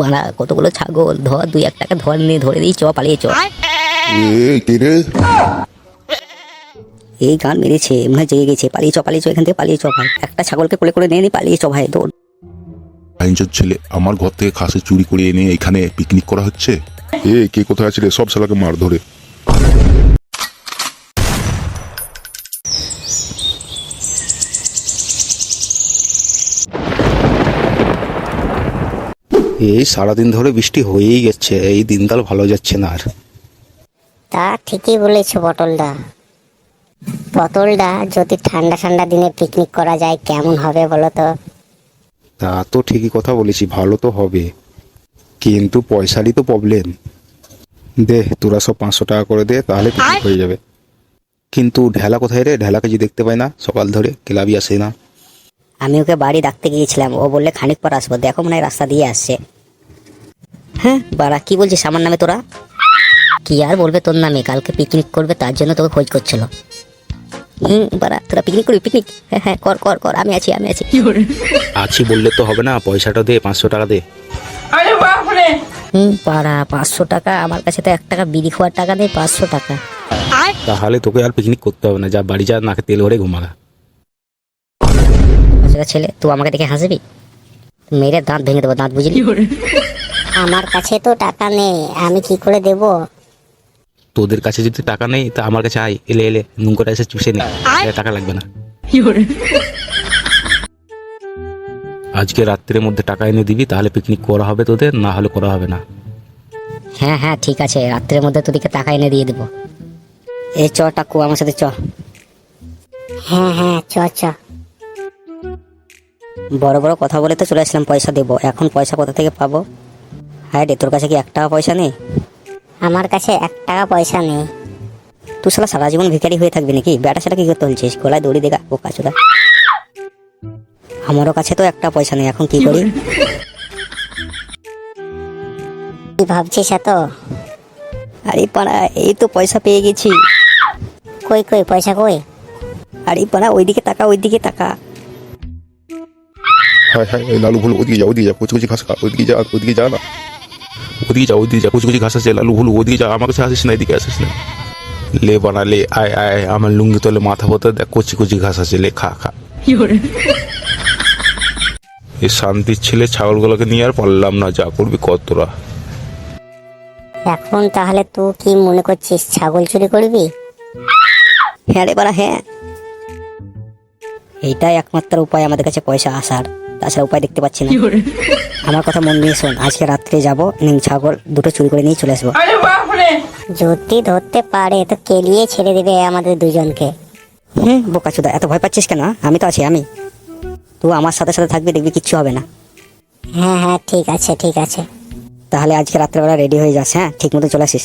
বাড়া কতগুলো ছাগল, ধর 2-1 টাকা ধর, নিয়ে ধরে দিই, চ পালিয়ে চ। এই গান মেরেছে, মনে হয় জেগে গেছে। পালিয়ে চ, পালিয়ে চ, এখান থেকে পালিয়ে চ ভাই। একটা ছাগলকে কোলে করে নিয়ে নি, পালিয়ে চ ভাই, দৌড়। আইনজোর ছেলে, আমার ঘর থেকে খাসি চুরি করে এনে এখানে পিকনিক করা হচ্ছে। কে কোথায় আছে রে? সব শালাকে মার ধরে। এই সারাদিন ধরে বৃষ্টি হয়েই গেছে, এই দিনকাল ভালো যাচ্ছে না আর। তা ঠিকই বলেছো পটলদা। পটলদা, যদি ঠান্ডা ঠান্ডা দিনে পিকনিক করা যায় কেমন হবে বলো তো? তা তো ঠিকই কথা বলেছি, ভালো তো হবে, কিন্তু পয়সারই তো প্রবলেম। দে তোরা সব 500 টাকা করে দে, তাহলে পিকনিক হয়ে যাবে। কিন্তু ঢেলা কোথায় রে? ঢেলাকে যে দেখতে পাই না, সকাল ধরে ক্লাবই আসে না। আমি ওকে বাড়ি ডাকতে গিয়েছিলাম, ও বললে খানিক পর আসবো। দেখো মনে হয় রাস্তা দিয়ে আসছে। হ্যাঁ বাড়া, কি বলছিস আমার নামে তোরা? কি আর বলবে তোর নামে, কালকে পিকনিক করবে তার জন্য তোকে খোঁজ করছিল। বাড়া তোরা পিকনিক করবি? পিকনিক? হ্যাঁ হ্যাঁ, কর কর কর, আমি আছি আমি আছি। আছি বললে তো হবে না, পয়সাটা দে, 500 টাকা দে। পাড়া 500 টাকা? আমার কাছে তো 1 টাকা বিড়ি খাওয়ার টাকা নেই, 500 টাকা? তাহলে তোকে আর পিকনিক করতে হবে না, যা বাড়ি যা, নাকে তেল ভরে ঘুমাগা। ছেলে, তুই আমাকে দেখে হাসবি? মেরে দাঁত ভেঙে দেবো, দাঁত বুঝলি? আমার কাছে তো টাকা নেই, আমি কি করে দেব? তোদের কাছে যদি টাকা নেই তা আমার কাছে আয়, এলে এলে নুন করে এসে চুষে নে, টাকা লাগবে না। আজকে রাত্রের মধ্যে টাকা এনে দিবি, তাহলে পিকনিক করা হবে তোদের, না হলে করা হবে না। হ্যাঁ হ্যাঁ ঠিক আছে, রাত্রের মধ্যে তোদেরকে টাকা এনে দিয়ে দেবো। এই চ টাকু, আমার সাথে চ। হ্যাঁ হ্যাঁ, চ চ। বড় বড় কথা বলে তো চলে আসলাম পয়সা দেবো, এখন পয়সা কোথা থেকে পাবো? হ্যাঁ রে, তোর কাছে কি 1 টাকা পয়সা নেই? আমার কাছে 1 টাকা পয়সা নেই। তুই শালা সারা জীবন ভিখারি হয়ে থাকবি নাকি? বেটা সেটা কি করতে হলছিস? গলায় দড়ি দেখা ও কাছুদা। আমারও কাছে তো 1 টাকা পয়সা নেই, এখন কি করি? কি ভাবছিস এত? আরে পাড়া, এই তো পয়সা পেয়ে গেছি। কই কই পয়সা কই? আরে পাড়া, ওইদিকে তাকা, ওইদিকে তাকা। হ্যাঁ হ্যাঁ, লালু ভুলু ওদিকে যা, ওদিকে যা, কুচি কুচি ঘাস খা, ওদিকে যা, ওদিকে যা না, ওদিকে যা, ওদিকে যা, কুচি কুচি ঘাস আছে, লালু ভুলু ওদিকে যা, আমার কাছে আসিস না, এদিকে আসিস না। লে বানা লে, আয় আয়, আমার লুঙ্গি তলে মাথা পথে দেখ, কুচি কুচি ঘাস আছে, লে খা খা। এই শান্তির ছেলে ছাগলগুলোকে নিয়ে আর পারলাম না, যা করবি কর তোরা। এখন তাহলে তুই কি মনে করছিস ছাগল চুরি করবি? হ্যাঁ রে বাড়া, হ্যাঁ। এইটাই একমাত্র উপায় আমাদের কাছে পয়সা আসার, তাছাড়া উপায় দেখতে পাচ্ছি না। আমার কথা মন দিয়ে শোন, আজকে রাত্রে যাবো, ছাগল 2টো চুরি করে নিয়ে চলে আসবো। যদি ধরতে পারে তো কেলিয়ে ছেড়ে দেবে আমাদের দুজনকে। বোকাচোদা, এত ভয় পাচ্ছিস কেন? আমি তো আছি, আমি। তুই আমার সাথে সাথে থাকবি, দেখবি কিচ্ছু হবে না। হ্যাঁ হ্যাঁ ঠিক আছে ঠিক আছে। তাহলে আজকে রাত্রেবেলা রেডি হয়ে যাস, হ্যাঁ ঠিক মতো চলে আসিস।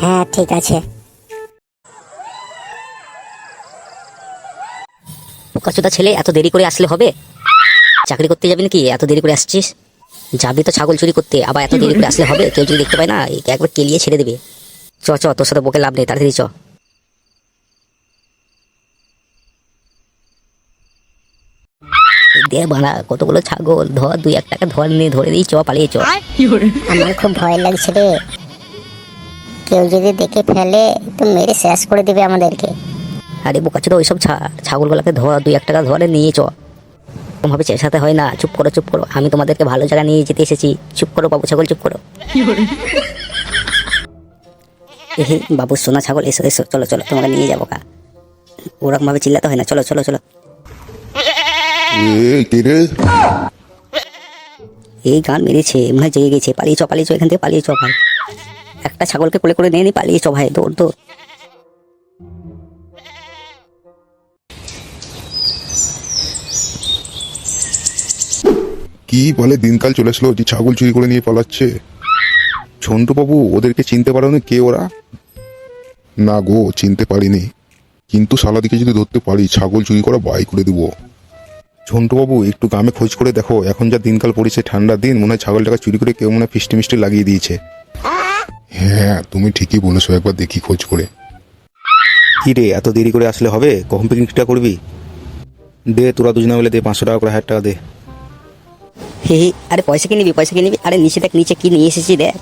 হ্যাঁ ঠিক আছে। বোকাচোদা ছেলে, এত দেরি করে আসলে হবে? চাকরি করতে যাবি নাকি? এত দেরি করে আসছিস? যাবি তো ছাগল চুরি করতে, আবার এত দেরি করে আসলে হবে? কেউ যদি দেখতে পায় না, একবার কেলিয়ে ছেড়ে দেবে। চ চ, তোর সাথে বকে লাভ নেই, তাড়াতাড়ি চ। দে বাড়া কতগুলো ছাগল, ধর 2-1 টাকা ধর, নিয়ে ধরে দিই, চ পালিয়ে চ। আমার খুব ভয় লাগছে রে, কেউ যদি দেখে ফেলে তো মেরে শেষ করে দিবে আমাদেরকে। আরে বোকাচোদা, ওইসব ছাগলগুলোকে ধর, 2-1 টাকা ধরে নিয়ে চ। ভাবে চেঁচাতে হয় না, চুপ করো চুপ করো, আমি তোমাদেরকে ভালো জায়গা নিয়ে যেতে এসেছি। চুপ করো বাবু ছাগল, চুপ করো। বাবু সোনা ছাগল, এসো এসো, চলো চলো, তোমাকে নিয়ে যাবো কা। ওরকম ভাবে চিল্লাতে হয় না, চলো চলো চলো। এই গান মেরেছে, মনে হয় জেগে গেছে। পালিয়ে চ, পালিয়ে চ, এখান থেকে পালিয়ে চ ভাই। একটা ছাগলকে কোলে করে নিয়ে নি, পালিয়ে চ ভাই, দৌড় দৌড়। কি বলে দিনকাল চলে আসলো যে ছাগল চুরি করে নিয়ে পালাচ্ছে। ঝন্টু বাবু, ওদেরকে চিনতে পারোনি কে ওরা? না গো, চিনতে পারিনি, কিন্তু শালাদিকে যদি ধরতে পারি ছাগল চুরি করা বাই করে দিব। ঝন্টু বাবু, একটু গ্রামে খোঁজ করে দেখো, এখন যা দিনকাল পড়েছে, ঠান্ডার দিন, মনে হয় ছাগলটাকে চুরি করে কেউ মনে হয় ফিস্টি মিষ্টি লাগিয়ে দিয়েছে। হ্যাঁ তুমি ঠিকই বলেছো, একবার দেখি খোঁজ করে। কি রে, এত দেরি করে আসলে হবে? কখন পিকনিকটা করবি? দে তোরা দুজনে মিলে দে, 500 টাকা করে, 1000 টাকা দে। হি হি, আরে পয়সা কি নিবি পয়সা কি নিবি? আরে নিচে দেখ নিচে কি নিয়ে এসেছি দেখ।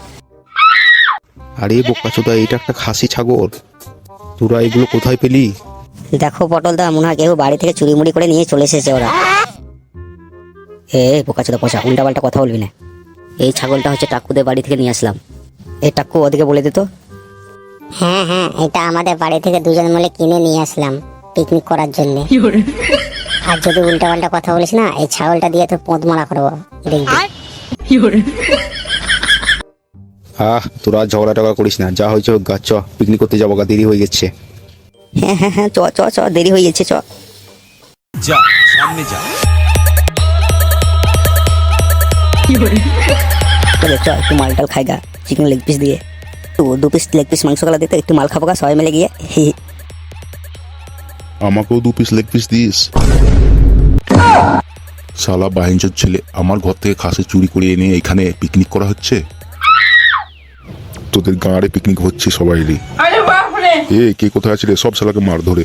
আরে বোকাচোদা, এটা একটা খাসি ছাগল, তোরা এগুলো কোথায় পেলি? দেখো পটলদা, মনে হয় কেউ বাড়ি থেকে চুরি মুড়ি করে নিয়ে চলে এসেছে ওরা। এ বোকাচোদা পয়সা, উল্টা পাল্টা কথা বলবি না। এই ছাগলটা হচ্ছে টাক্কুদের বাড়ি থেকে নিয়ে আসলাম। এই টাক্কু ওদিকে বলে দিত। হ্যাঁ হ্যাঁ, এটা আমাদের বাড়ি থেকে দুজন মিলে কিনে নিয়ে আসলাম পিকনিক করার জন্য। আর যদি উল্টা পাল্টা কথা বলিস না, এই ছাগলটা দিয়ে তো পোঁত মারা করবো, দেখবি। তোরা ঝগড়া টগড়া করিস না, যা হয়েছে হোক গা, চ পিকনিক করতে যাবো গা, দেরি হয়ে গেছে। হ্যাঁ হ্যাঁ হ্যাঁ, চ চ চ, দেরি হয়ে যাচ্ছে, চ। যা সামনে যা। চলে চ, একটু মাল টাল খাই গা, চিকেন লেগ পিস দিয়ে। তো 2 পিস লেগ পিস মাংস গলা দিতে একটু মাল খাবো গা সবাই মিলে গিয়ে। হি হি। আমাকেও 2 পিস লেগ পিস দিস। শালা বাহিঞ্চোর ছেলে, আমার ঘর থেকে খাসি চুরি করে এনে এখানে পিকনিক করা হচ্ছে। তোদের গাঁড়ে পিকনিক হচ্ছে সবাই রে। এ কে কোথায় আছে রে? সব শালাকে মার ধরে।